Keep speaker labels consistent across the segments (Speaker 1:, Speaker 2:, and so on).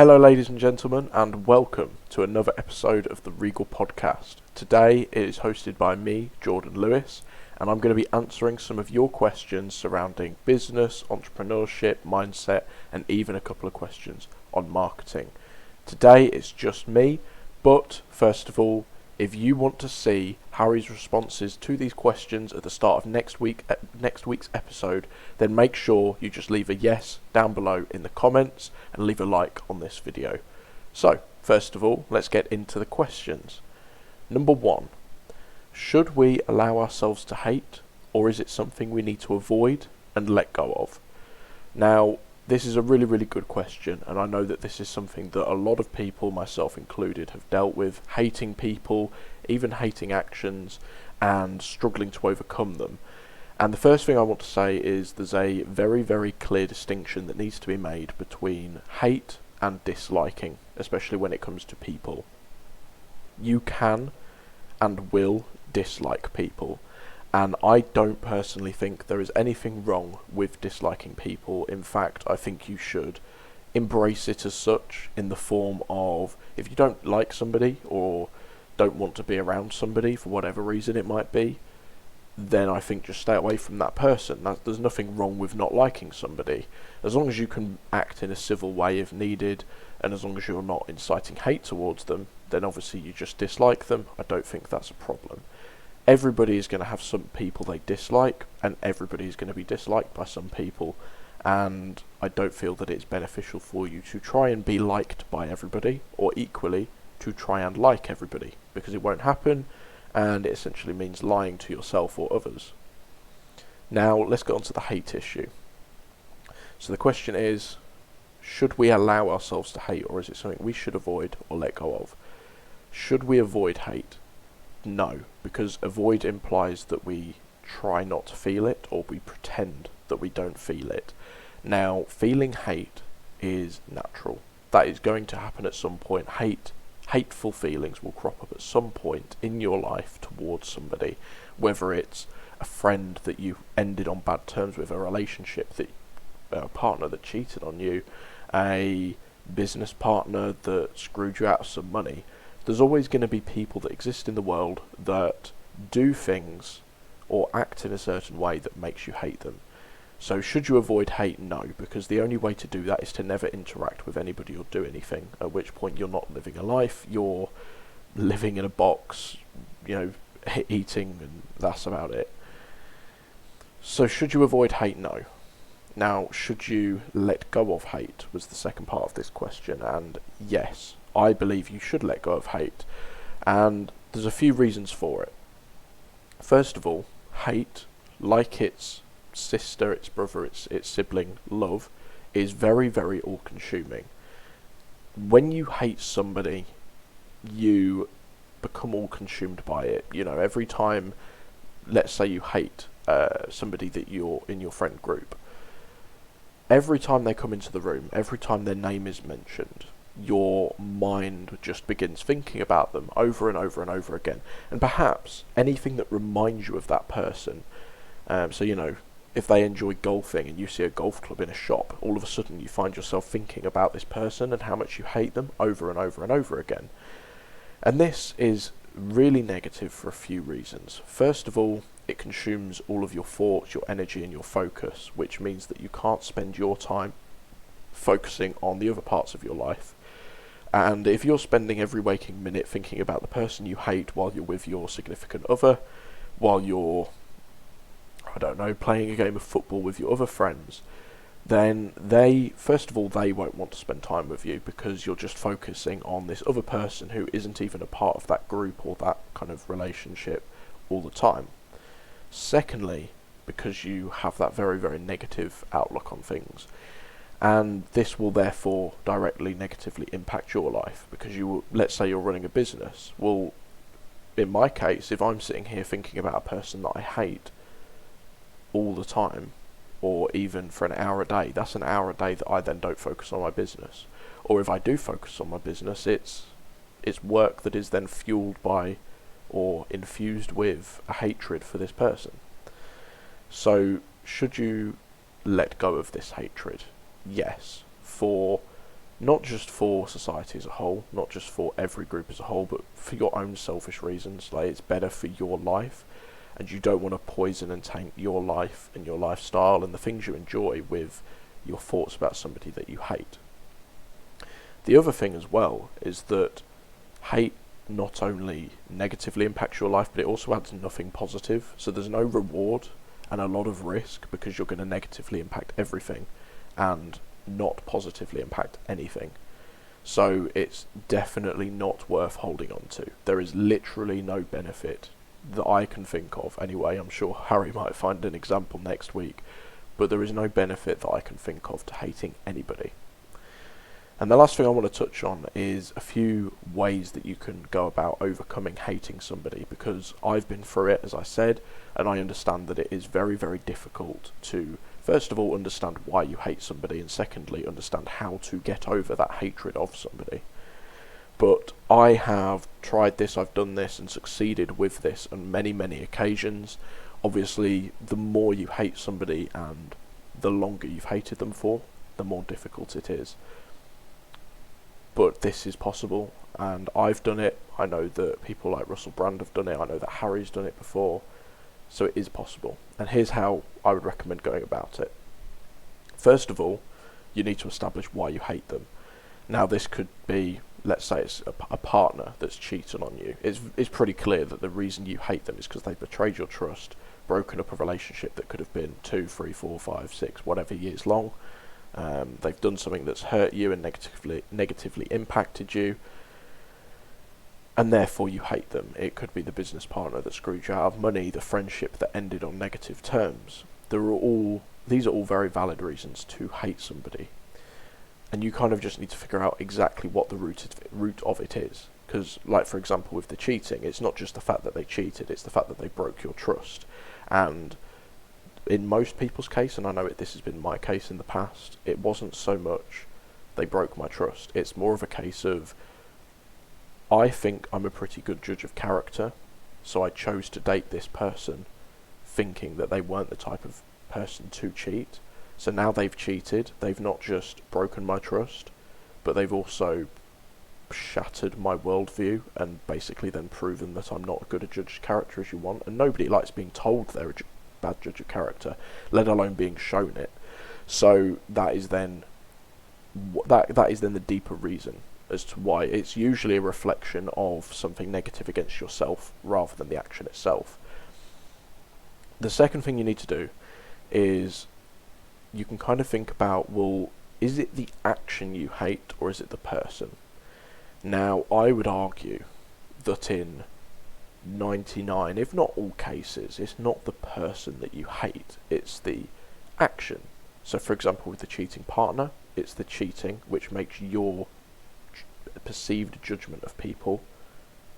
Speaker 1: Hello ladies and gentlemen, and welcome to another episode of the Regal Podcast. Today it is hosted by me, Jordan Lewis, and I'm going to be answering some of your questions surrounding business, entrepreneurship, mindset, and even a couple of questions on marketing. Today it's just me, but first of all, if you want to see Harry's responses to these questions at the start of next week's episode, then make sure you just leave a yes down below in the comments and leave a like on this video. So, first of all, let's get into the questions. Number 1. Should we allow ourselves to hate, or is it something we need to avoid and let go of? Now, this is a really, really good question, and I know that this is something that a lot of people, myself included, have dealt with, hating people, even hating actions, and struggling to overcome them. And the first thing I want to say is there's a very, very clear distinction that needs to be made between hate and disliking, especially when it comes to people. You can and will dislike people. And I don't personally think there is anything wrong with disliking people. In fact, I think you should embrace it as such, in the form of, if you don't like somebody or don't want to be around somebody for whatever reason it might be, then I think just stay away from that person. There's nothing wrong with not liking somebody. As long as you can act in a civil way if needed, and as long as you're not inciting hate towards them, then obviously you just dislike them. I don't think that's a problem. Everybody is going to have some people they dislike, and everybody is going to be disliked by some people, and I don't feel that it's beneficial for you to try and be liked by everybody, or equally to try and like everybody, because it won't happen, and it essentially means lying to yourself or others. Now let's get on to the hate issue. So the question is, should we allow ourselves to hate, or is it something we should avoid or let go of? Should we avoid hate? No, because avoid implies that we try not to feel it, or we pretend that we don't feel it. Now, feeling hate is natural. That is going to happen at some point. Hateful feelings will crop up at some point in your life towards somebody, whether it's a friend that you ended on bad terms with, a relationship that a partner that cheated on you, a business partner that screwed you out of some money. There's always going to be people that exist in the world that do things or act in a certain way that makes you hate them. So should you avoid hate? No, because the only way to do that is to never interact with anybody or do anything, at which point you're not living a life, you're living in a box, eating, and that's about it. So should you avoid hate? No. Now, should you let go of hate, was the second part of this question, and yes, I believe you should let go of hate, and there's a few reasons for it. First of all, hate, like its sister, its brother, its sibling, love, is very, very all-consuming. When you hate somebody, you become all-consumed by it. Every time, let's say you hate somebody that you're in your friend group, every time they come into the room, every time their name is mentioned, your mind just begins thinking about them over and over and over again. And perhaps anything that reminds you of that person. If they enjoy golfing and you see a golf club in a shop, all of a sudden you find yourself thinking about this person and how much you hate them over and over and over again. And this is really negative for a few reasons. First of all, it consumes all of your thoughts, your energy, and your focus, which means that you can't spend your time focusing on the other parts of your life. And if you're spending every waking minute thinking about the person you hate while you're with your significant other, while you're, playing a game of football with your other friends, then first of all, they won't want to spend time with you because you're just focusing on this other person who isn't even a part of that group or that kind of relationship all the time. Secondly, because you have that very, very negative outlook on things. And this will therefore directly negatively impact your life, because let's say you're running a business. Well, in my case, if I'm sitting here thinking about a person that I hate all the time, or even for an hour a day, that's an hour a day that I then don't focus on my business. Or if I do focus on my business, it's work that is then fueled by or infused with a hatred for this person. So should you let go of this hatred? Yes, for not just for society as a whole, not just for every group as a whole, but for your own selfish reasons. Like, it's better for your life, and you don't want to poison and taint your life and your lifestyle and the things you enjoy with your thoughts about somebody that you hate. The other thing as well is that hate not only negatively impacts your life, but it also adds nothing positive. So there's no reward and a lot of risk, because you're going to negatively impact everything and not positively impact anything. So it's definitely not worth holding on to. There is literally no benefit that I can think of anyway. I'm sure Harry might find an example next week, but there is no benefit that I can think of to hating anybody. And the last thing I want to touch on is a few ways that you can go about overcoming hating somebody, because I've been through it, as I said, and I understand that it is very, very difficult to, first of all, understand why you hate somebody, and secondly, understand how to get over that hatred of somebody. But I have tried this, I've done this, and succeeded with this on many, many occasions. Obviously, the more you hate somebody and the longer you've hated them for, the more difficult it is. But this is possible, and I've done it. I know that people like Russell Brand have done it. I know that Harry's done it before. So it is possible. And here's how I would recommend going about it. First of all, you need to establish why you hate them. Now, this could be, let's say it's a partner that's cheated on you. It's pretty clear that the reason you hate them is because they've betrayed your trust, broken up a relationship that could have been 2, 3, 4, 5, 6, whatever years long. They've done something that's hurt you and negatively impacted you, and therefore you hate them. It could be the business partner that screwed you out of money, the friendship that ended on negative terms. These are all very valid reasons to hate somebody, and you kind of just need to figure out exactly what the root of it is. Because, like, for example, with the cheating, it's not just the fact that they cheated, it's the fact that they broke your trust. And in most people's case, and I know this has been my case in the past, it wasn't so much they broke my trust. It's more of a case of, I think I'm a pretty good judge of character, so I chose to date this person thinking that they weren't the type of person to cheat. So now they've cheated. They've not just broken my trust, but they've also shattered my worldview and basically then proven that I'm not as good a judge of character as you want. And nobody likes being told they're a bad judge of character, let alone being shown it. So that is then the deeper reason as to why. It's usually a reflection of something negative against yourself rather than the action itself. The second thing you need to do is you can kind of think about, well, is it the action you hate or is it the person? Now, I would argue that in 99, if not all cases, it's not the person that you hate, it's the action. So, for example, with the cheating partner, it's the cheating which makes your perceived judgment of people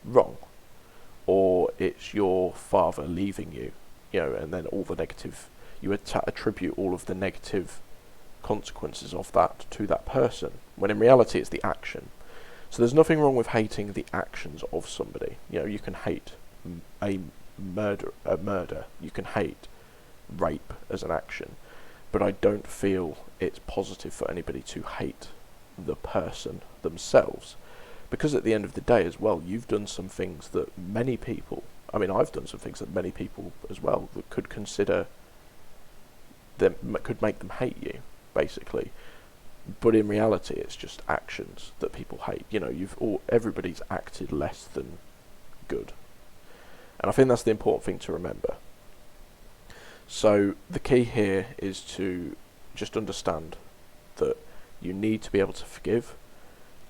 Speaker 1: wrong. Or it's your father leaving you, and then all the negative, you attribute all of the negative consequences of that to that person, when in reality it's the action. So there's nothing wrong with hating the actions of somebody. You can hate a murder, you can hate rape as an action, but I don't feel it's positive for anybody to hate the person themselves, because at the end of the day as well, you've done some things that many people, I've done some things that many people as well that could consider them, could make them hate you, basically. But in reality, it's just actions that people hate. Everybody's acted less than good. And I think that's the important thing to remember. So the key here is to just understand that you need to be able to forgive.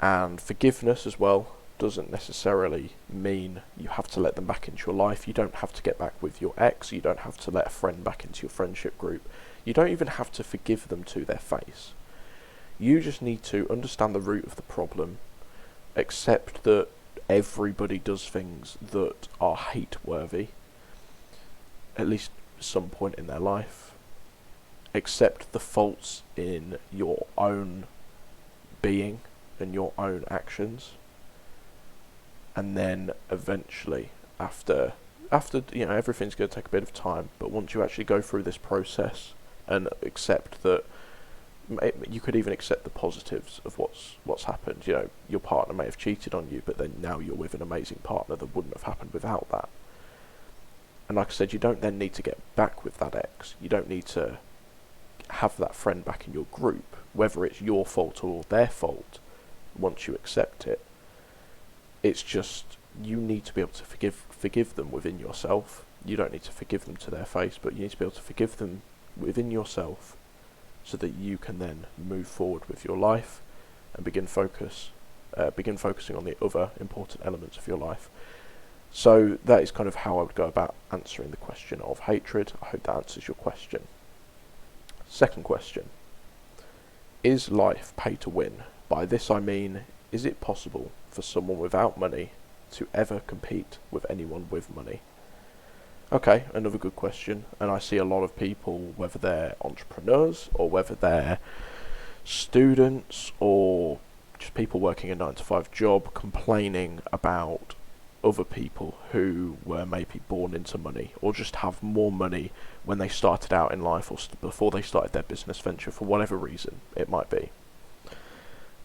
Speaker 1: And forgiveness as well doesn't necessarily mean you have to let them back into your life. You don't have to get back with your ex. You don't have to let a friend back into your friendship group. You don't even have to forgive them to their face. You just need to understand the root of the problem, accept that everybody does things that are hate-worthy, at least at some point in their life. Accept the faults in your own being and your own actions. And then eventually, after everything's going to take a bit of time, but once you actually go through this process and accept that You could even accept the positives of what's happened. You know, your partner may have cheated on you, but then now you're with an amazing partner that wouldn't have happened without that. And like I said, you don't then need to get back with that ex. You don't need to have that friend back in your group, whether it's your fault or their fault. Once you accept it, it's just you need to be able to forgive them within yourself. You don't need to forgive them to their face, but you need to be able to forgive them within yourself, so that you can then move forward with your life and begin focusing on the other important elements of your life. So that is kind of how I would go about answering the question of hatred. I hope that answers your question. Second question: is life pay to win? By this I mean, is it possible for someone without money to ever compete with anyone with money? Okay, another good question, and I see a lot of people, whether they're entrepreneurs or whether they're students or just people working a 9-to-5 job, complaining about other people who were maybe born into money or just have more money when they started out in life or before they started their business venture, for whatever reason it might be.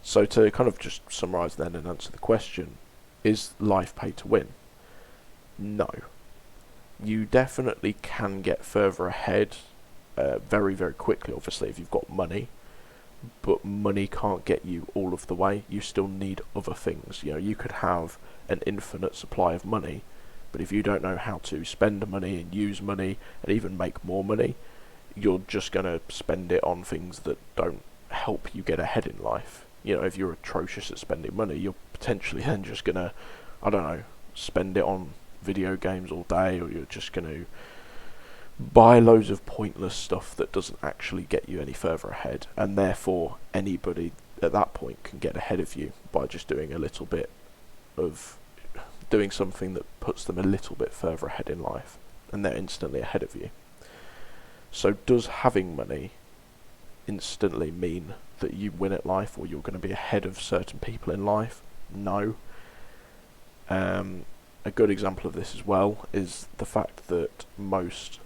Speaker 1: So to kind of just summarise then and answer the question, is life pay to win? No. You definitely can get further ahead very, very quickly, obviously, if you've got money, but money can't get you all of the way. You still need other things. You know, you could have an infinite supply of money, but if you don't know how to spend money and use money and even make more money, you're just going to spend it on things that don't help you get ahead in life. You know, if you're atrocious at spending money, you're potentially then just going to, I don't know, spend it on video games all day, or you're just going to buy loads of pointless stuff that doesn't actually get you any further ahead, and therefore anybody at that point can get ahead of you by just doing something that puts them a little bit further ahead in life, and they're instantly ahead of you. So does having money instantly mean that you win at life, or you're going to be ahead of certain people in life? No. A good example of this as well is the fact that most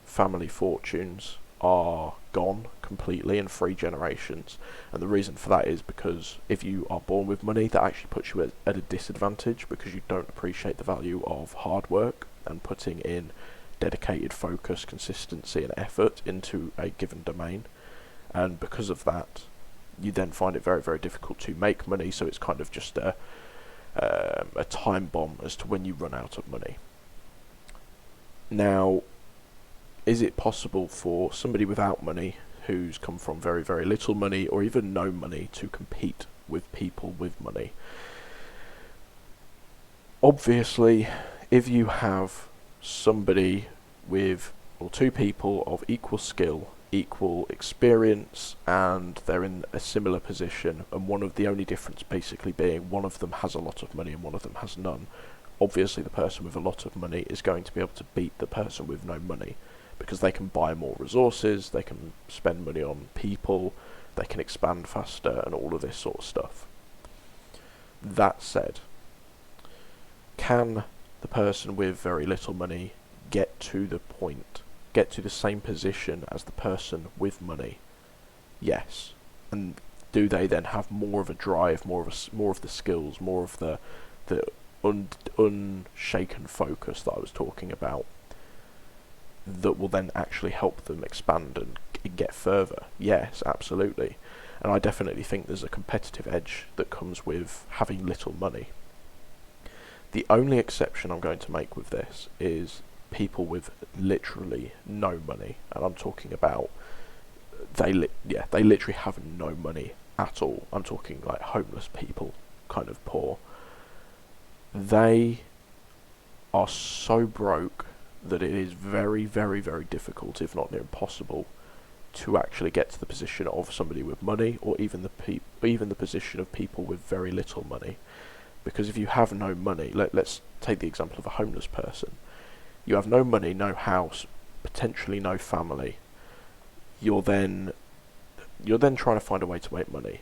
Speaker 1: family fortunes are gone completely in 3 generations, and the reason for that is because if you are born with money, that actually puts you at a disadvantage, because you don't appreciate the value of hard work and putting in dedicated focus, consistency and effort into a given domain, and because of that you then find it very, very difficult to make money. So it's kind of just a time bomb as to when you run out of money. Now, is it possible for somebody without money, who's come from very, very little money or even no money, to compete with people with money? Obviously, if you have somebody with, or 2 people of equal skill, equal experience, and they're in a similar position, and one of the only difference basically being one of them has a lot of money and one of them has none, obviously the person with a lot of money is going to be able to beat the person with no money, because they can buy more resources, they can spend money on people, they can expand faster, and all of this sort of stuff. That said, can the person with very little money get to the same position as the person with money? Yes. And do they then have more of a drive, more of the skills, more of the unshaken focus that I was talking about, that will then actually help them expand and get further? Yes, absolutely. And I definitely think there's a competitive edge that comes with having little money. The only exception I'm going to make with this is people with literally no money, and I'm talking about they literally have no money at all. I'm talking like homeless people, kind of poor. They are so broke that it is very, very, very difficult, if not near impossible, to actually get to the position of somebody with money, or even the position of people with very little money. Because if you have no money, let's take the example of a homeless person. You have no money, no house, potentially no family. You're then trying to find a way to make money.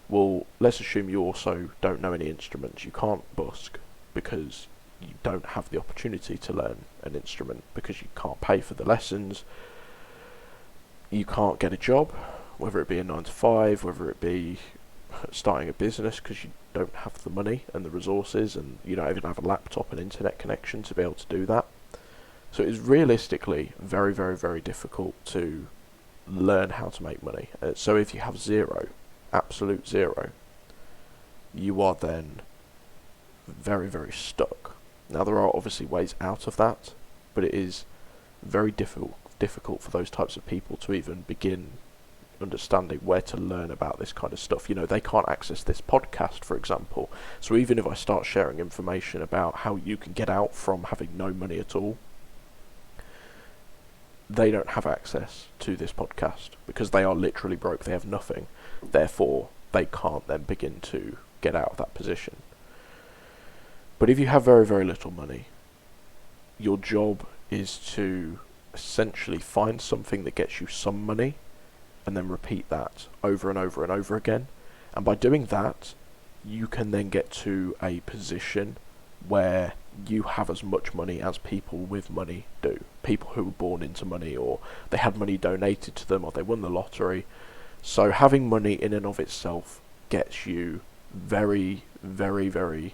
Speaker 1: Well, let's assume you also don't know any instruments. You can't busk because you don't have the opportunity to learn an instrument, because you can't pay for the lessons. You can't get a job. whether it be a 9 to 5, whether it be starting a business because you don't have the money and the resources, and you don't even have a laptop and internet connection to be able to do that. So it is realistically very, very, very difficult to learn how to make money. So if you have zero, absolute zero, you are then very, very stuck. Now there are obviously ways out of that, but it is very difficult for those types of people to even begin understanding where to learn about this kind of stuff. They can't access this podcast, for example. So even if I start sharing information about how you can get out from having no money at all, they don't have access to this podcast because they are literally broke. They have nothing. Therefore, they can't then begin to get out of that position. But if you have very, very little money, your job is to essentially find something that gets you some money and then repeat that over and over and over again. And by doing that, you can then get to a position where you have as much money as people with money do. People who were born into money, or they had money donated to them, or they won the lottery. So having money in and of itself gets you very, very, very...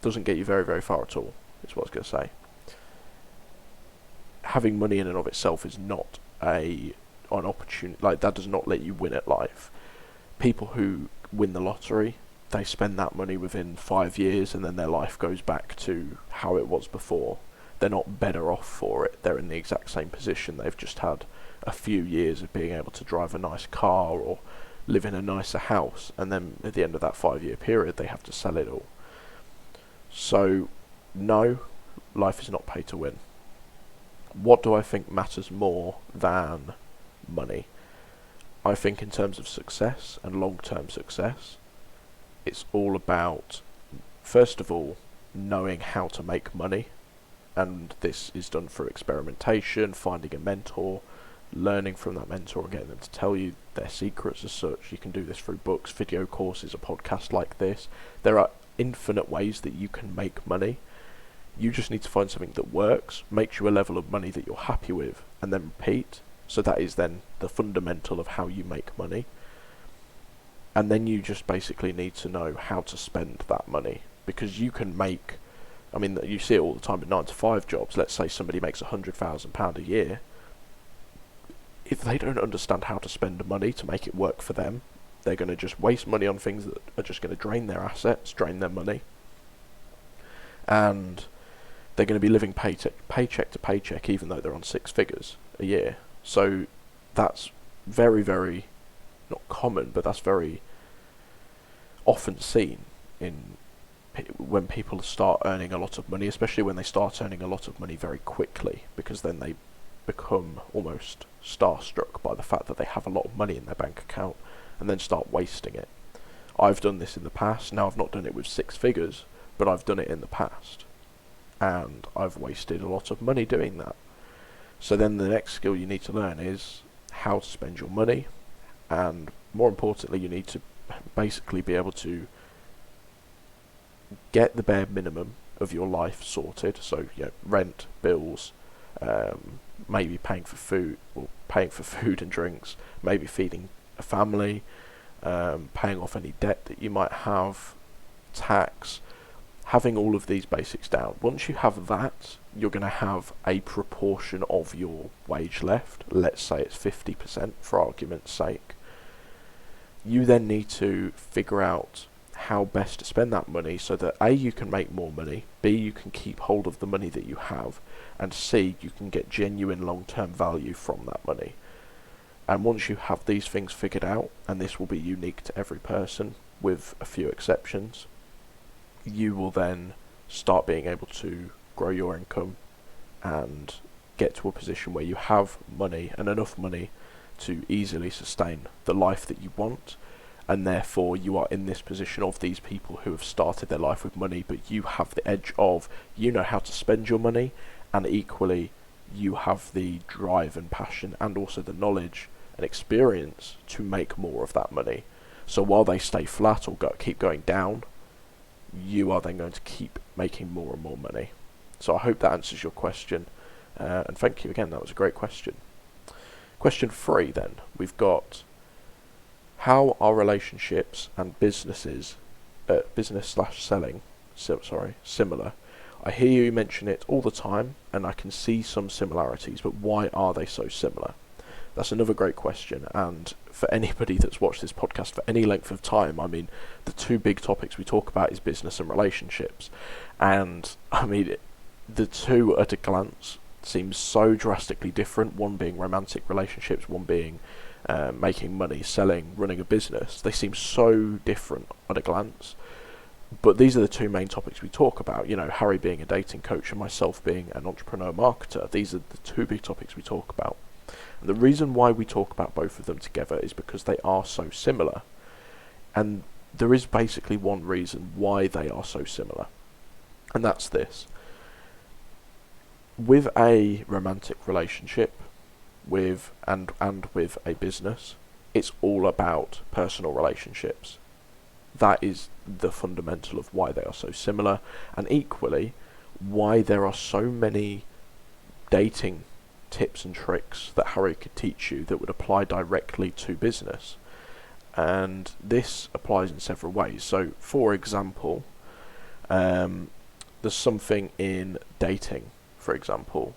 Speaker 1: doesn't get you very, very far at all, is what I was going to say. Having money in and of itself is not an opportunity, that does not let you win at life. People who win the lottery, they spend that money within 5 years and then their life goes back to how it was before. They're not better off for it. They're in the exact same position. They've just had a few years of being able to drive a nice car or live in a nicer house, and then at the end of that 5-year period they have to sell it all. So no, life is not pay to win. What do I think matters more than money? I think in terms of success and long-term success, it's all about, first of all, knowing how to make money. And this is done through experimentation, finding a mentor, learning from that mentor and getting them to tell you their secrets as such. You can do this through books, video courses, a podcast like this. There are infinite ways that you can make money. You just need to find something that works, makes you a level of money that you're happy with, and then repeat. So that is then the fundamental of how you make money. And then you just basically need to know how to spend that money, because you can make, you see it all the time in 9 to 5 jobs. Let's say somebody makes £100,000 a year. If they don't understand how to spend money to make it work for them, they're going to just waste money on things that are just going to drain their assets, drain their money. And they're going to be living paycheck to paycheck, even though they're on 6 figures a year. So that's very, very, not common, but that's very often seen when people start earning a lot of money, especially when they start earning a lot of money very quickly, because then they become almost starstruck by the fact that they have a lot of money in their bank account and then start wasting it. I've done this in the past. Now, I've not done it with 6 figures, but I've done it in the past, and I've wasted a lot of money doing that. So then the next skill you need to learn is how to spend your money, and more importantly, you need to basically be able to get the bare minimum of your life sorted. So, rent, bills, maybe paying for food and drinks, maybe feeding a family, paying off any debt that you might have, tax, having all of these basics down. Once you have that, you're going to have a proportion of your wage left. Let's say it's 50% for argument's sake. You then need to figure out how best to spend that money so that A, you can make more money, B, you can keep hold of the money that you have, and C, you can get genuine long-term value from that money. And once you have these things figured out, and this will be unique to every person with a few exceptions, you will then start being able to grow your income and get to a position where you have money, and enough money to easily sustain the life that you want. And therefore you are in this position of these people who have started their life with money, but you have the edge of, you know how to spend your money, and equally you have the drive and passion and also the knowledge and experience to make more of that money. So while they stay flat or keep going down, you are then going to keep making more and more money. So I hope that answers your question, and thank you again, that was a great question. Question 3 then, we've got, how are relationships and business slash selling, similar? I hear you mention it all the time, and I can see some similarities, but why are they so similar? That's another great question, and for anybody that's watched this podcast for any length of time, I mean, the two big topics we talk about is business and relationships, and I mean, the two at a glance seem so drastically different, one being romantic relationships, one being making money, selling, running a business. They seem so different at a glance, but these are the two main topics we talk about. You know, Harry being a dating coach and myself being an entrepreneur marketer. These are the two big topics we talk about. And the reason why we talk about both of them together is because they are so similar. And there is basically one reason why they are so similar. And that's this. With a romantic relationship, with a business, it's all about personal relationships. That is the fundamental of why they are so similar, and equally why there are so many dating tips and tricks that Harry could teach you that would apply directly to business. And this applies in several ways. So, for example, there's something in dating, for example,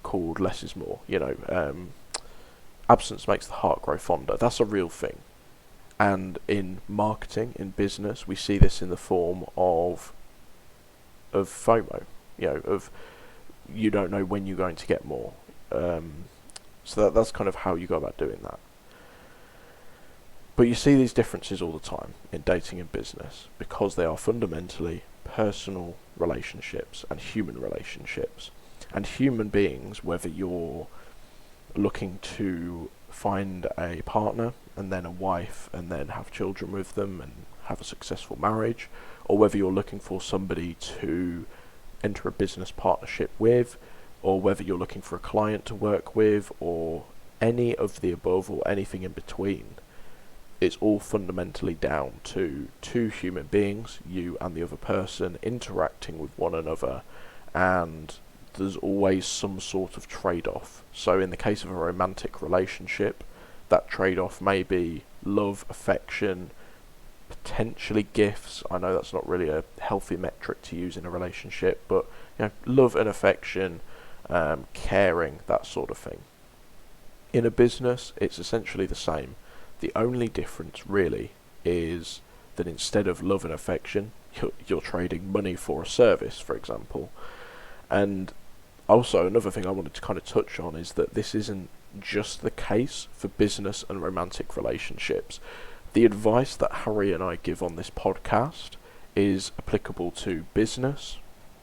Speaker 1: called less is more. You know, absence makes the heart grow fonder. That's a real thing. And in marketing, in business, we see this in the form of FOMO. You know, of you don't know when you're going to get more. So that's kind of how you go about doing that. But you see these differences all the time in dating and business because they are fundamentally personal relationships and human relationships. And human beings, whether you're looking to find a partner and then a wife and then have children with them and have a successful marriage, or whether you're looking for somebody to enter a business partnership with, or whether you're looking for a client to work with, or any of the above or anything in between, it's all fundamentally down to two human beings, you and the other person, interacting with one another, and there's always some sort of trade-off. So in the case of a romantic relationship, that trade-off may be love, affection, potentially gifts. I know that's not really a healthy metric to use in a relationship, but you know, love and affection, caring, that sort of thing. In a business, it's essentially the same. The only difference really is that instead of love and affection, you're trading money for a service, for example. And also another thing I wanted to kind of touch on is that this isn't just the case for business and romantic relationships. The advice that Harry and I give on this podcast is applicable to business,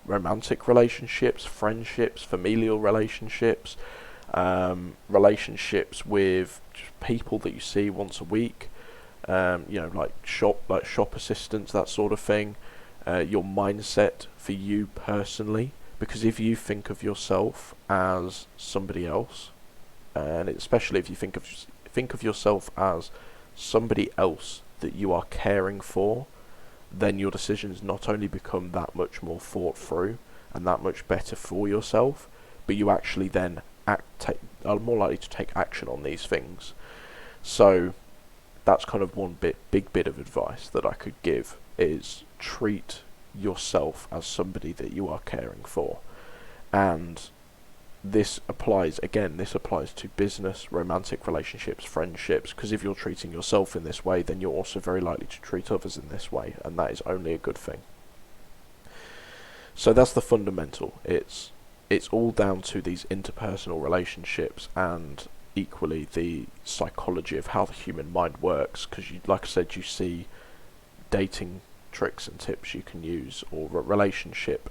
Speaker 1: romantic relationships, friendships, familial relationships, relationships with people that you see once a week, like shop assistants, that sort of thing. Your mindset for you personally, because if you think of yourself as somebody else, and especially if you think of yourself as somebody else that you are caring for, then your decisions not only become that much more thought through and that much better for yourself, but you actually then are more likely to take action on these things. So that's kind of one big bit of advice that I could give, is treat yourself as somebody that you are caring for. And this applies to business, romantic relationships, friendships, because if you're treating yourself in this way, then you're also very likely to treat others in this way, and that is only a good thing. So that's the fundamental. It's all down to these interpersonal relationships and equally the psychology of how the human mind works, because like I said, you see dating tricks and tips you can use, or relationship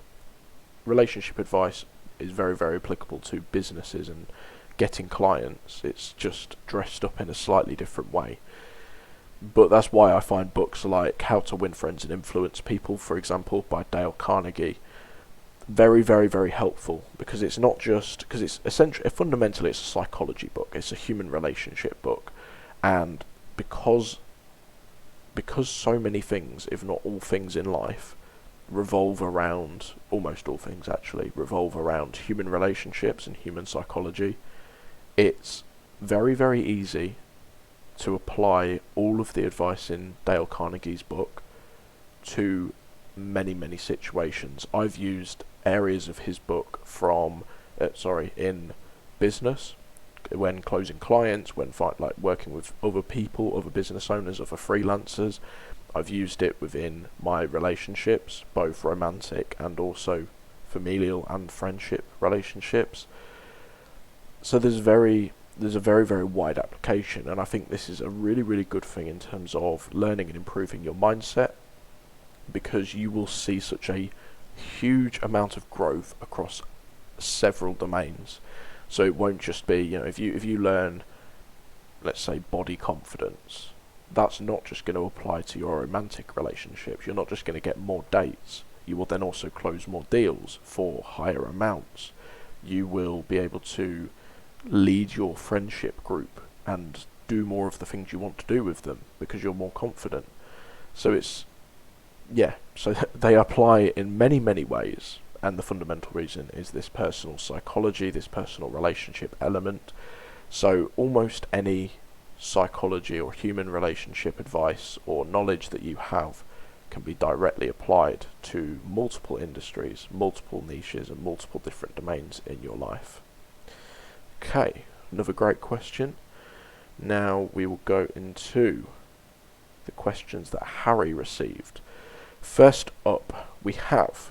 Speaker 1: advice is very, very applicable to businesses and getting clients. It's just dressed up in a slightly different way. But that's why I find books like How to Win Friends and Influence People, for example, by Dale Carnegie, very, very, very helpful, because it's not just, because it's essentially, fundamentally it's a psychology book, it's a human relationship book, and because so many things, if not all things in life, almost all things actually, revolve around human relationships and human psychology, it's very, very easy to apply all of the advice in Dale Carnegie's book to many, many situations. I've used areas of his book in business, when closing clients, when working with other people, other business owners, other freelancers. I've used it within my relationships, both romantic and also familial and friendship relationships. So there's a very, very wide application, and I think this is a really, really good thing in terms of learning and improving your mindset, because you will see such a huge amount of growth across several domains. So it won't just be, if you learn, let's say, body confidence, that's not just going to apply to your romantic relationships. You're not just going to get more dates. You will then also close more deals for higher amounts. You will be able to lead your friendship group and do more of the things you want to do with them because you're more confident. So so they apply in many, many ways, and the fundamental reason is this personal psychology, this personal relationship element. So almost any psychology or human relationship advice or knowledge that you have can be directly applied to multiple industries, multiple niches, and multiple different domains in your life. Okay, another great question. Now we will go into the questions that Harry received. First up, we have: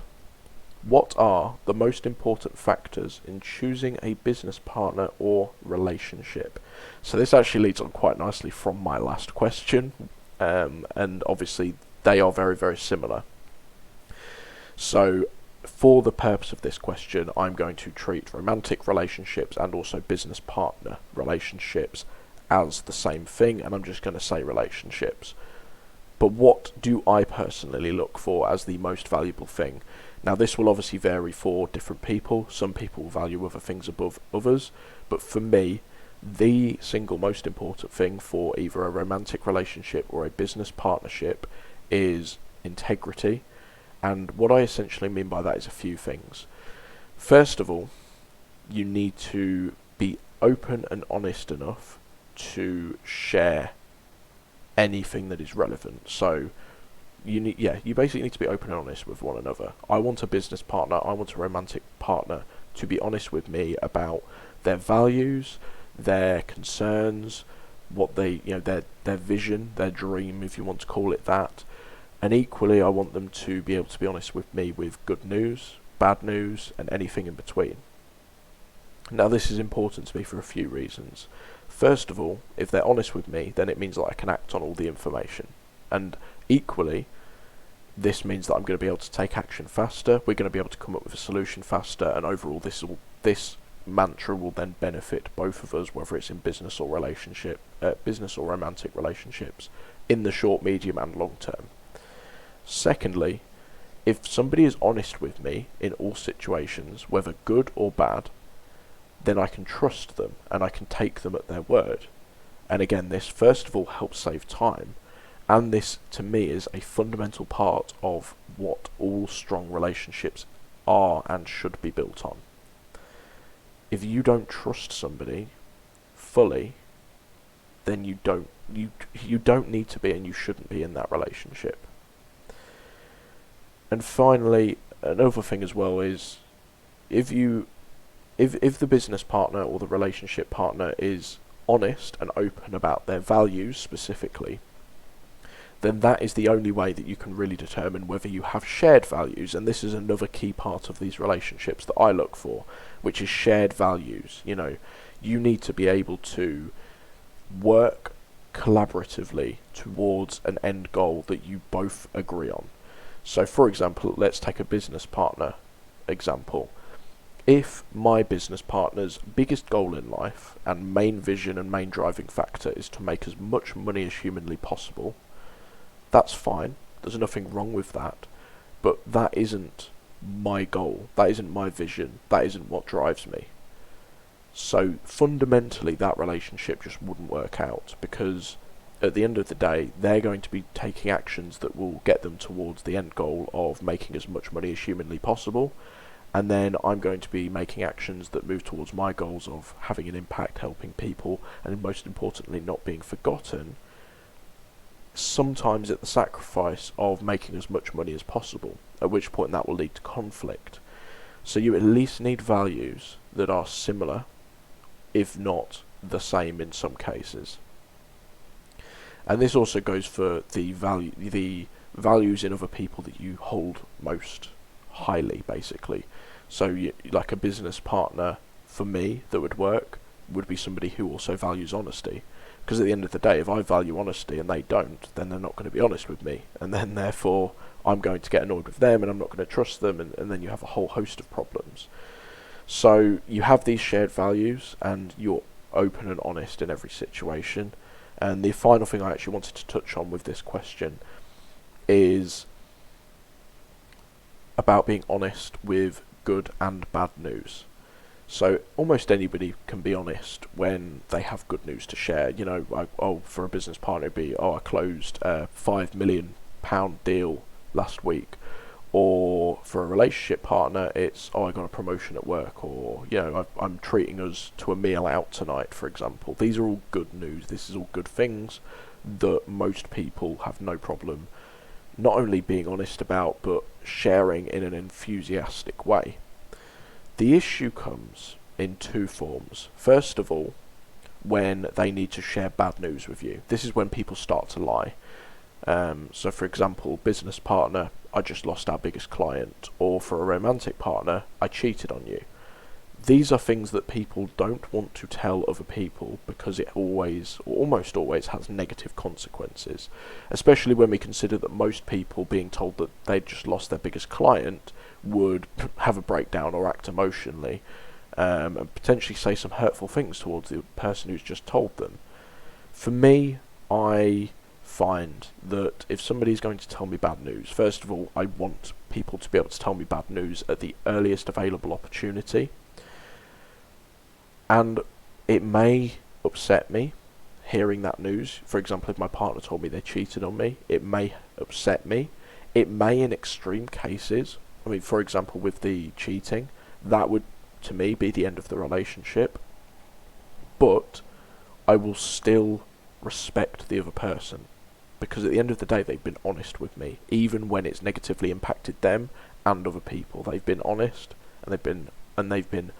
Speaker 1: what are the most important factors in choosing a business partner or relationship? So this actually leads on quite nicely from my last question, and obviously they are very, very similar. So for the purpose of this question, I'm going to treat romantic relationships and also business partner relationships as the same thing, and I'm just going to say relationships. But what do I personally look for as the most valuable thing? Now, this will obviously vary for different people. Some people value other things above others, but for me, the single most important thing for either a romantic relationship or a business partnership is integrity. And what I essentially mean by that is a few things. First of all, you need to be open and honest enough to share anything that is relevant. So you basically need to be open and honest with one another. I want a business partner, I want a romantic partner to be honest with me about their values, their concerns, what they, their vision, their dream, if you want to call it that. And equally, I want them to be able to be honest with me with good news, bad news, and anything in between. Now, this is important to me for a few reasons. First of all, if they're honest with me, then it means that I can act on all the information. And equally, this means that I'm going to be able to take action faster, we're going to be able to come up with a solution faster, and overall this mantra will then benefit both of us, whether it's in business or romantic relationships, in the short, medium and long term. Secondly, if somebody is honest with me in all situations, whether good or bad, then I can trust them and I can take them at their word. And again, this first of all helps save time, and this to me is a fundamental part of what all strong relationships are and should be built on. If you don't trust somebody fully, then you don't need to be, and you shouldn't be in that relationship. And finally, another thing as well is if the business partner or the relationship partner is honest and open about their values specifically, then that is the only way that you can really determine whether you have shared values. And this is another key part of these relationships that I look for, which is shared values. You need to be able to work collaboratively towards an end goal that you both agree on. So for example, let's take a business partner example. If my business partner's biggest goal in life and main vision and main driving factor is to make as much money as humanly possible, that's fine. There's nothing wrong with that. But that isn't my goal. That isn't my vision. That isn't what drives me. So fundamentally, that relationship just wouldn't work out, because at the end of the day, they're going to be taking actions that will get them towards the end goal of making as much money as humanly possible. and then I'm going to be making actions that move towards my goals of having an impact, helping people, and most importantly, not being forgotten, sometimes at the sacrifice of making as much money as possible, at which point that will lead to conflict. So you at least need values that are similar, if not the same in some cases. And this also goes for the values in other people that you hold most highly, basically. So like a business partner, for me, that would work, would be somebody who also values honesty. Because at the end of the day, if I value honesty and they don't, then they're not going to be honest with me. And then therefore, I'm going to get annoyed with them and I'm not going to trust them, and then you have a whole host of problems. So you have these shared values and you're open and honest in every situation. And the final thing I actually wanted to touch on with this question is about being honest with good and bad news. So almost anybody can be honest when they have good news to share. For a business partner, it'd be, I closed a £5 million deal last week. Or for a relationship partner, it's, I got a promotion at work, or, I'm treating us to a meal out tonight, for example. These are all good news. This is all good things that most people have no problem not only being honest about, but sharing in an enthusiastic way. The issue comes in two forms. First of all, when they need to share bad news with you. This is when people start to lie. So for example, business partner, I just lost our biggest client. Or for a romantic partner, I cheated on you. These are things that people don't want to tell other people because it always, or almost always, has negative consequences. Especially when we consider that most people being told that they'd just lost their biggest client would have a breakdown or act emotionally, and potentially say some hurtful things towards the person who's just told them. For me, I find that if somebody's going to tell me bad news, first of all, I want people to be able to tell me bad news at the earliest available opportunity. And it may upset me hearing that news. For example, if my partner told me they cheated on me, it may upset me. It may, in extreme cases, for example, with the cheating, that would, to me, be the end of the relationship. But I will still respect the other person, because at the end of the day, they've been honest with me, even when it's negatively impacted them and other people. They've been honest, and they've been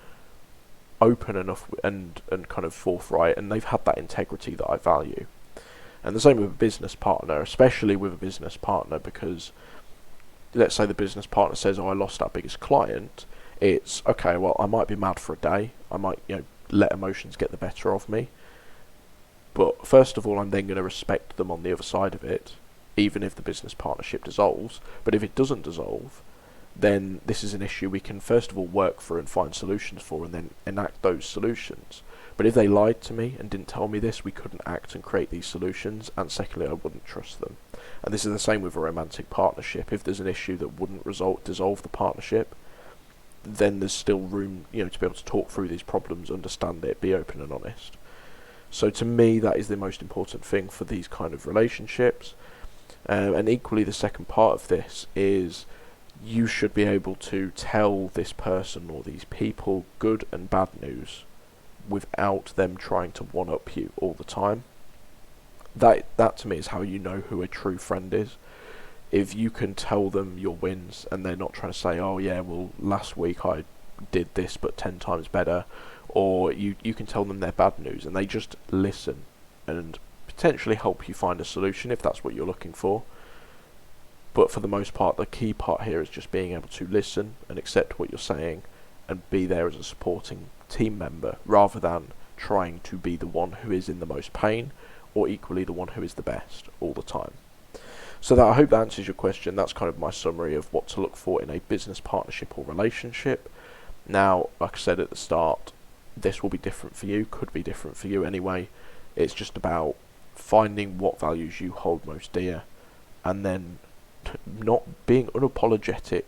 Speaker 1: open enough and kind of forthright, and they've had that integrity that I value. And the same with a business partner, especially with a business partner, because let's say the business partner says, I lost our biggest client. It's, okay, well, I might be mad for a day. I might, let emotions get the better of me. But first of all, I'm then going to respect them on the other side of it, even if the business partnership dissolves. But if it doesn't dissolve, then this is an issue we can first of all work through and find solutions for, and then enact those solutions. But if they lied to me and didn't tell me this, we couldn't act and create these solutions, and secondly, I wouldn't trust them. And this is the same with a romantic partnership. If there's an issue that wouldn't dissolve the partnership, then there's still room, to be able to talk through these problems, understand it, be open and honest. So to me, that is the most important thing for these kind of relationships. And equally, the second part of this is you should be able to tell this person or these people good and bad news without them trying to one-up you all the time. That to me is how you know who a true friend is. If you can tell them your wins and they're not trying to say, oh yeah, well last week I did this but 10 times better, or you can tell them their bad news and they just listen and potentially help you find a solution if that's what you're looking for. But for the most part, the key part here is just being able to listen and accept what you're saying and be there as a supporting team member, rather than trying to be the one who is in the most pain, or equally the one who is the best all the time. So I hope that answers your question. That's kind of my summary of what to look for in a business partnership or relationship. Now, like I said at the start, this will be different for you, could be different for you anyway. It's just about finding what values you hold most dear, and then not being unapologetic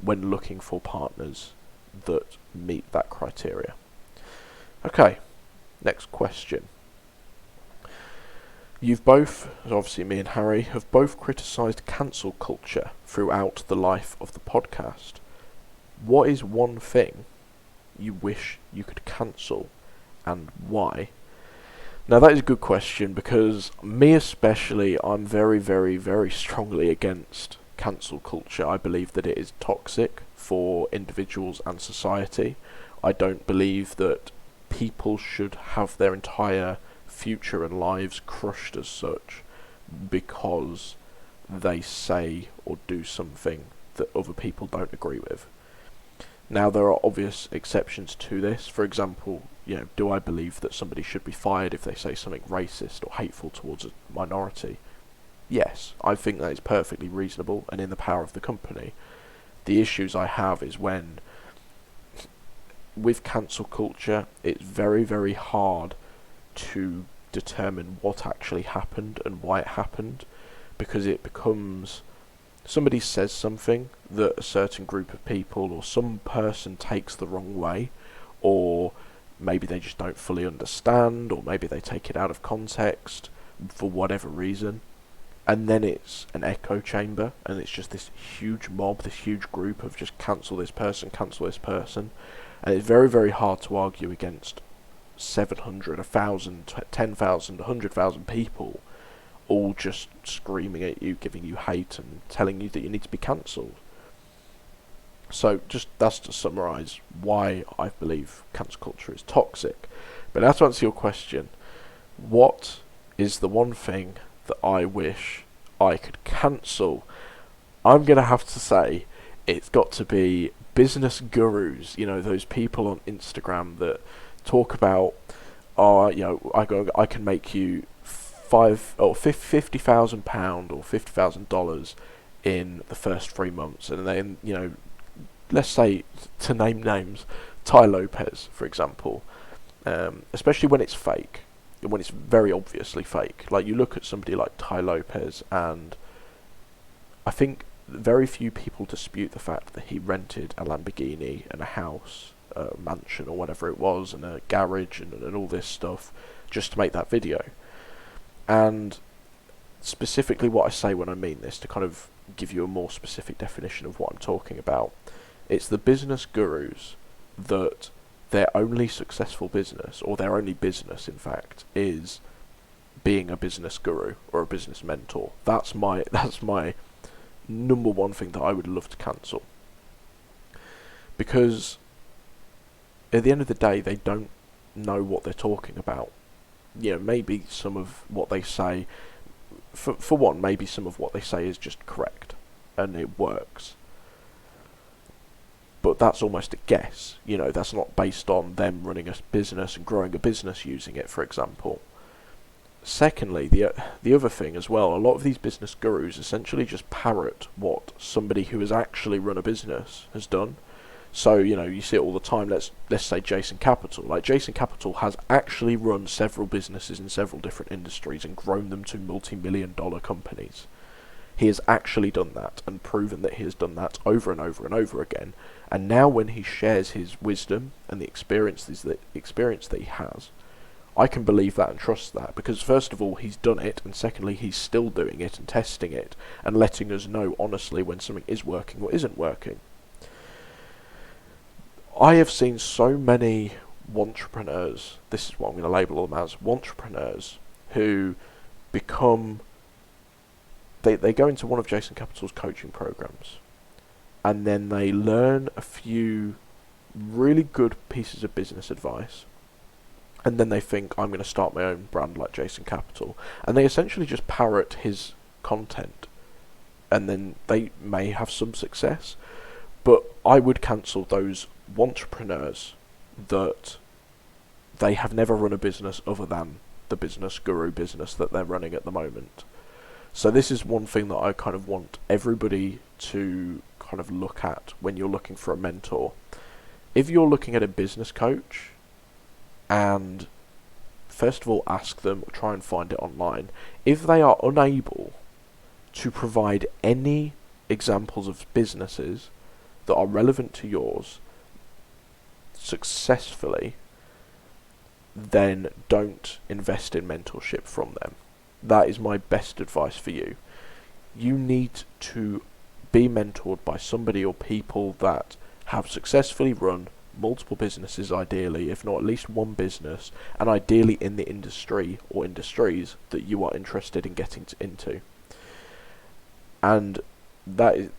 Speaker 1: when looking for partners that meet that criteria. Okay, next question. You've both, obviously me and Harry, have both criticised cancel culture throughout the life of the podcast. what is one thing you wish you could cancel, and why? Now that is a good question, because me especially, I'm very, very, very strongly against cancel culture. I believe that it is toxic for individuals and society. I don't believe that people should have their entire future and lives crushed as such because they say or do something that other people don't agree with. Now, there are obvious exceptions to this. For example, do I believe that somebody should be fired if they say something racist or hateful towards a minority? Yes, I think that is perfectly reasonable and in the power of the company. The issues I have is when, with cancel culture, it's very, very hard to determine what actually happened and why it happened, because it becomes somebody says something that a certain group of people or some person takes the wrong way, or maybe they just don't fully understand, or maybe they take it out of context for whatever reason, and then it's an echo chamber, and it's just this huge mob, this huge group of just cancel this person, and it's very, very hard to argue against 700, 1,000, 10,000, 100,000 people all just screaming at you, giving you hate and telling you that you need to be cancelled. So that's to summarise why I believe cancel culture is toxic. But now to answer your question, what is the one thing that I wish I could cancel? I'm going to have to say it's got to be business gurus, those people on Instagram that talk about, I can make you £50,000 or $50,000 in the first 3 months, and then let's say, to name names, Ty Lopez, for example, especially when it's fake, when it's very obviously fake. Like, you look at somebody like Ty Lopez, and I think very few people dispute the fact that he rented a Lamborghini and a house, a mansion or whatever it was, and a garage and all this stuff just to make that video. And specifically what I say when I mean this, to kind of give you a more specific definition of what I'm talking about, it's the business gurus that their only successful business, or their only business in fact, is being a business guru or a business mentor. That's my number one thing that I would love to cancel. Because at the end of the day, they don't know what they're talking about. Maybe some of what they say, for one, maybe some of what they say is just correct, and it works. But that's almost a guess, that's not based on them running a business and growing a business using it, for example. Secondly, the other thing as well, a lot of these business gurus essentially just parrot what somebody who has actually run a business has done. So, you see it all the time. Let's say Jason Capital. Like, Jason Capital has actually run several businesses in several different industries and grown them to multi-million-dollar companies. He has actually done that and proven that he has done that over and over and over again. And now when he shares his wisdom and the experience that he has, I can believe that and trust that, because first of all, he's done it, and secondly, he's still doing it and testing it and letting us know honestly when something is working or isn't working. I have seen so many entrepreneurs, this is what I'm going to label them as, entrepreneurs, who become, they go into one of Jason Capital's coaching programs, and then they learn a few really good pieces of business advice, and then they think, I'm going to start my own brand like Jason Capital, and they essentially just parrot his content, and then they may have some success, but I would cancel those entrepreneurs that they have never run a business other than the business guru business that they're running at the moment. So this is one thing that I kind of want everybody to kind of look at when you're looking for a mentor. If you're looking at a business coach, and first of all ask them, or try and find it online, if they are unable to provide any examples of businesses that are relevant to yours successfully, then don't invest in mentorship from them. That is my best advice for you. You need to be mentored by somebody or people that have successfully run multiple businesses, ideally, if not at least one business, and ideally in the industry or industries that you are interested in getting into. And that is,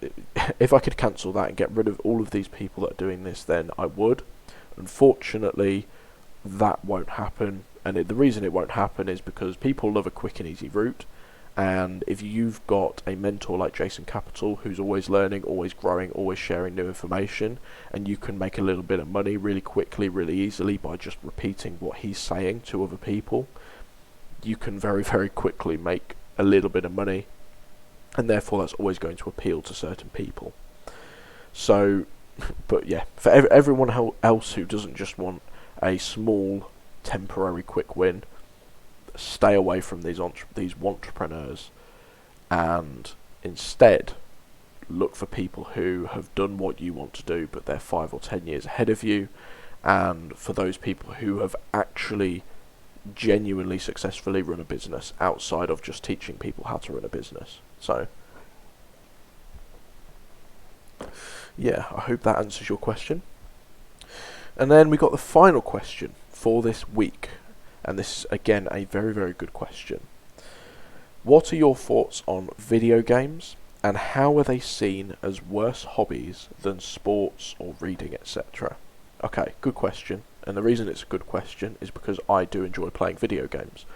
Speaker 1: if I could cancel that and get rid of all of these people that are doing this, then I would. Unfortunately, that won't happen, and the reason it won't happen is because people love a quick and easy route. And if you've got a mentor like Jason Capital, who's always learning, always growing, always sharing new information, and you can make a little bit of money really quickly, really easily by just repeating what he's saying to other people, you can very, very quickly make a little bit of money, and therefore that's always going to appeal to certain people. So, but yeah, for everyone else who doesn't just want a small, temporary, quick win, stay away from these entrepreneurs, and instead look for people who have done what you want to do, but they're 5 or 10 years ahead of you. And for those people who have actually genuinely successfully run a business outside of just teaching people how to run a business. So yeah, I hope that answers your question. And then we got the final question for this week. And this is, again, a very, very good question. What are your thoughts on video games, and how are they seen as worse hobbies than sports or reading, etc.? Okay, good question. And the reason it's a good question is because I do enjoy playing video games.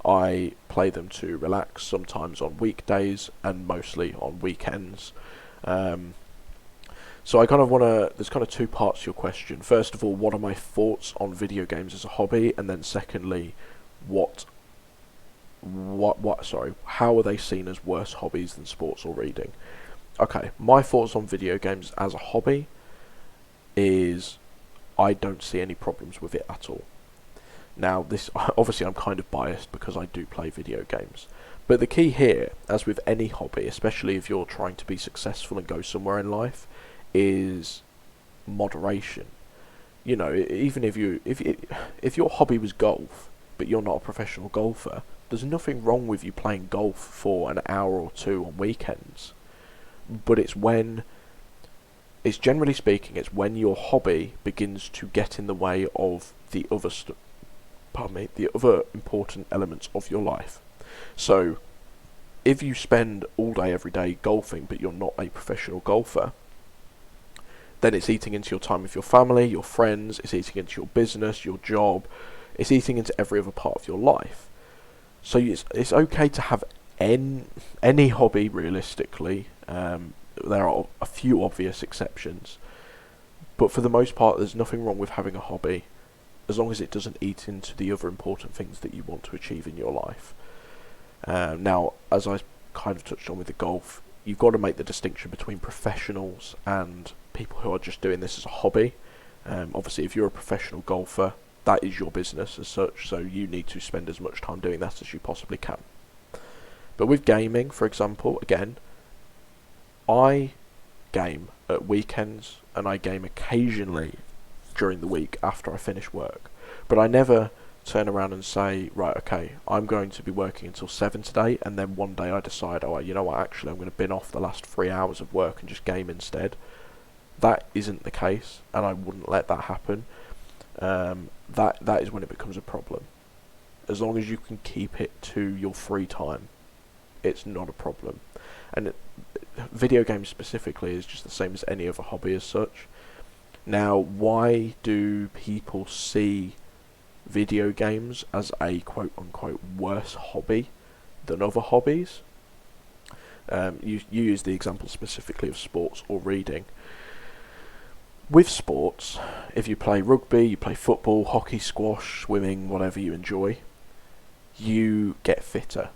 Speaker 1: I play them to relax, sometimes on weekdays and mostly on weekends. So I kind of want to, there's kind of two parts to your question. First of all, what are my thoughts on video games as a hobby? And then secondly, how are they seen as worse hobbies than sports or reading? Okay, my thoughts on video games as a hobby is I don't see any problems with it at all. Now, this, obviously I'm kind of biased because I do play video games. But the key here, as with any hobby, especially if you're trying to be successful and go somewhere in life, is moderation. You know, even if your hobby was golf, but you're not a professional golfer, there's nothing wrong with you playing golf for an hour or two on weekends. But it's generally speaking, it's when your hobby begins to get in the way of the other important elements of your life. So, if you spend all day every day golfing, but you're not a professional golfer, then it's eating into your time with your family, your friends, it's eating into your business, your job, it's eating into every other part of your life. So it's okay to have any hobby, realistically. There are a few obvious exceptions, but for the most part there's nothing wrong with having a hobby, as long as it doesn't eat into the other important things that you want to achieve in your life. Now, as I kind of touched on with the golf, you've got to make the distinction between professionals and people who are just doing this as a hobby. Obviously, if you're a professional golfer, that is your business as such, so you need to spend as much time doing that as you possibly can. But with gaming, for example, again, I game at weekends and I game occasionally during the week after I finish work. But I never turn around and say, right, okay, I'm going to be working until 7 today, and then one day I decide, oh, you know what, actually I'm going to bin off the last 3 hours of work and just game instead. That isn't the case, and I wouldn't let that happen. That is when it becomes a problem. As long as you can keep it to your free time, it's not a problem. And video games specifically is just the same as any other hobby as such. Now, why do people see video games as a quote-unquote worse hobby than other hobbies? You use the example specifically of sports or reading. With sports, if you play rugby, you play football, hockey, squash, swimming, whatever you enjoy, you get fitter.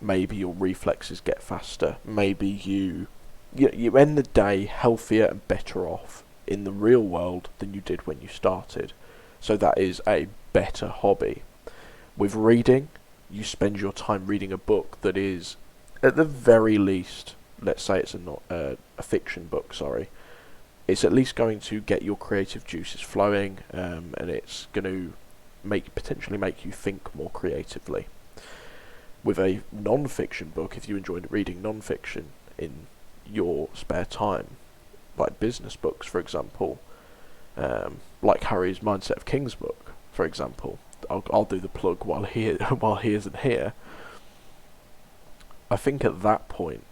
Speaker 1: Maybe your reflexes get faster. Maybe you end the day healthier and better off in the real world than you did when you started. So that is a better hobby. With reading, you spend your time reading a book that is, at the very least, let's say it's a fiction book, it's at least going to get your creative juices flowing, and it's going to potentially make you think more creatively. With a non-fiction book, if you enjoy reading non-fiction in your spare time, like business books, for example, like Harry's Mindset of Kings book, for example. I'll do the plug while he isn't here. I think at that point,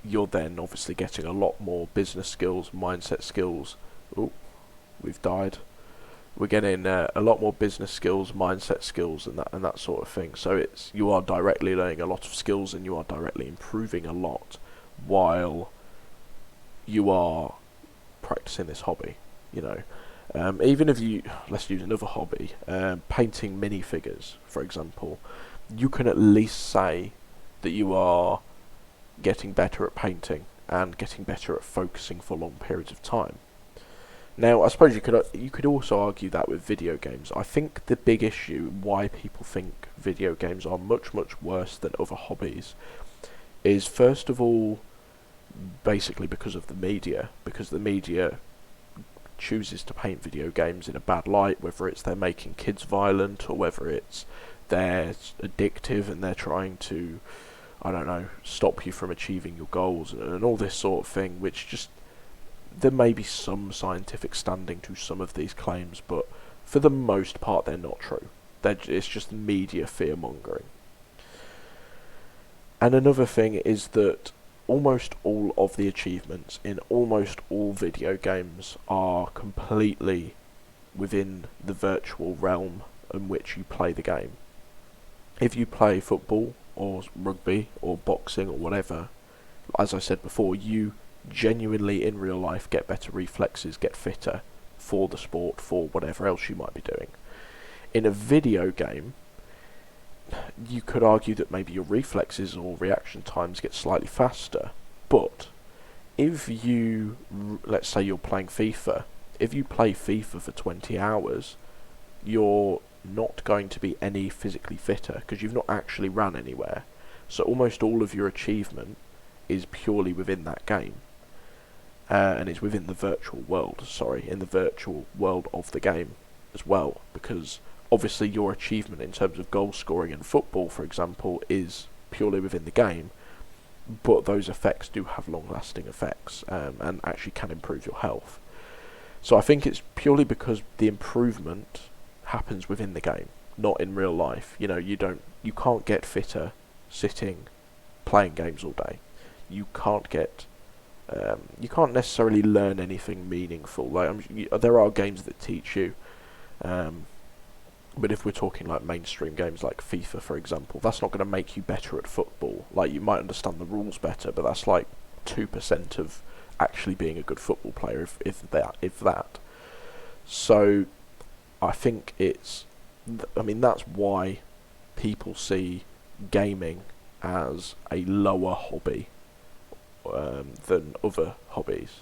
Speaker 1: you're then obviously getting a lot more business skills, mindset skills. Oh, we've died. We're getting a lot more business skills, mindset skills, and that sort of thing. So you are directly learning a lot of skills, and you are directly improving a lot while you are practicing this hobby. Even if let's use another hobby, painting minifigures, for example, you can at least say that you are getting better at painting and getting better at focusing for long periods of time. Now, I suppose you could also argue that with video games. I think the big issue why people think video games are much, much worse than other hobbies is, first of all, basically because of the media. Because the media chooses to paint video games in a bad light, whether it's they're making kids violent or whether it's they're addictive and they're trying to, I don't know, stop you from achieving your goals and all this sort of thing, which just, there may be some scientific standing to some of these claims, but for the most part they're not true. It's just media fear-mongering. And another thing is that almost all of the achievements in almost all video games are completely within the virtual realm in which you play the game. If you play football or rugby or boxing or whatever, as I said before, you genuinely in real life get better reflexes, get fitter for the sport, for whatever else you might be doing. In a video game, you could argue that maybe your reflexes or reaction times get slightly faster, but if you, let's say you're playing FIFA, if you play FIFA for 20 hours, you're not going to be any physically fitter because you've not actually ran anywhere. So almost all of your achievement is purely within that game. And it's within the virtual world, in the virtual world of the game as well, because obviously your achievement in terms of goal scoring in football, for example, is purely within the game, but those effects do have long-lasting effects and actually can improve your health. So I think it's purely because the improvement happens within the game, not in real life. You can't get fitter sitting playing games all day. You can't necessarily learn anything meaningful. There are games that teach you, but if we're talking like mainstream games like FIFA, for example, that's not going to make you better at football. Like, you might understand the rules better, but that's like 2% of actually being a good football player, if that. So I think that's why people see gaming as a lower hobby than other hobbies.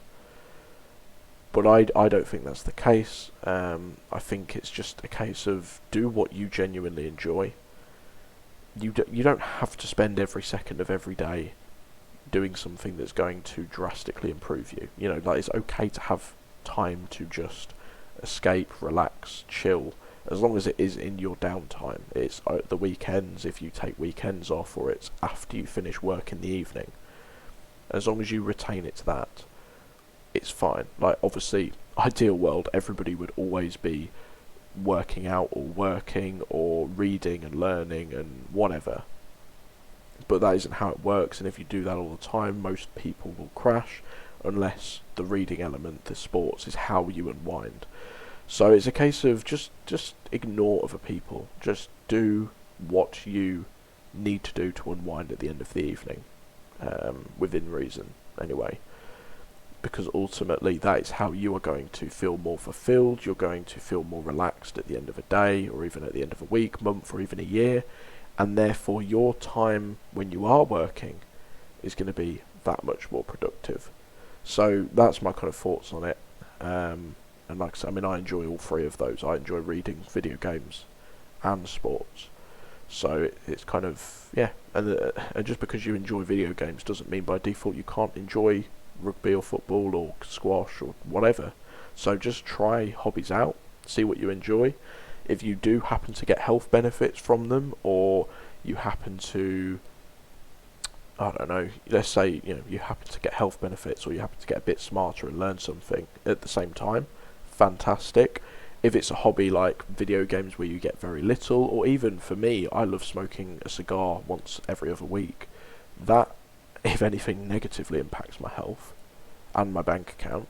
Speaker 1: But I don't think that's the case. I think it's just a case of do what you genuinely enjoy. You don't have to spend every second of every day doing something that's going to drastically improve you. It's okay to have time to just escape, relax, chill, as long as it is in your downtime. It's the weekends, if you take weekends off, or it's after you finish work in the evening. As long as you retain it to that, it's fine. Like, obviously, ideal world, everybody would always be working out or working or reading and learning and whatever. But that isn't how it works, and if you do that all the time, most people will crash, unless the reading element, the sports, is how you unwind. So it's a case of just ignore other people. Just do what you need to do to unwind at the end of the evening, within reason, anyway. Because ultimately that is how you are going to feel more fulfilled, you're going to feel more relaxed at the end of a day, or even at the end of a week, month, or even a year, and therefore your time when you are working is going to be that much more productive. So that's my kind of thoughts on it. And like I said, I enjoy all three of those. I enjoy reading, video games, and sports. So it's kind of, yeah, and just because you enjoy video games doesn't mean by default you can't enjoy rugby or football or squash or whatever. So just try hobbies out, see what you enjoy. If you do happen to get health benefits from them, or you happen to I don't know, let's say, you happen to get health benefits or you happen to get a bit smarter and learn something at the same time, fantastic. If it's a hobby like video games where you get very little, or even for me, I love smoking a cigar once every other week, that, if anything, negatively impacts my health and my bank account.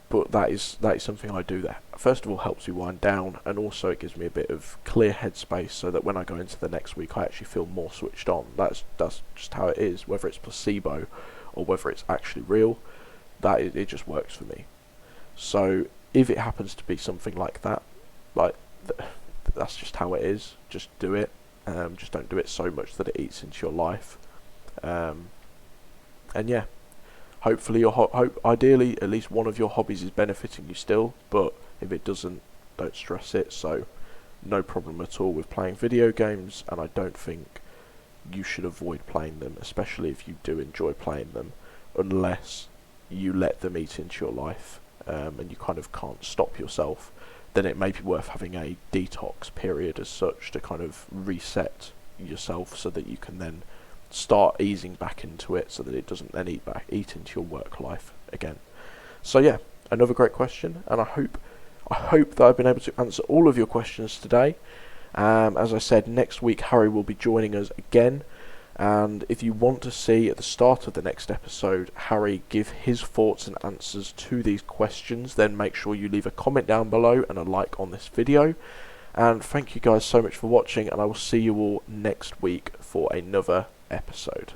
Speaker 1: But that is something I do that first of all helps me wind down, and also it gives me a bit of clear headspace so that when I go into the next week I actually feel more switched on. That's just how it is, whether it's placebo or whether it's actually real. It just works for me. So if it happens to be something like that, like that's just how it is. Just do it. Just don't do it so much that it eats into your life. And yeah, hopefully ideally at least one of your hobbies is benefiting you still, but if it doesn't, don't stress it. So no problem at all with playing video games, and I don't think you should avoid playing them, especially if you do enjoy playing them, unless you let them eat into your life, and you kind of can't stop yourself. Then it may be worth having a detox period as such to kind of reset yourself so that you can then start easing back into it, so that it doesn't then eat into your work life again. So yeah, another great question, and I hope that I've been able to answer all of your questions today. As I said, next week Harry will be joining us again, and if you want to see at the start of the next episode Harry give his thoughts and answers to these questions, then make sure you leave a comment down below and a like on this video. And thank you guys so much for watching, and I will see you all next week for another episode.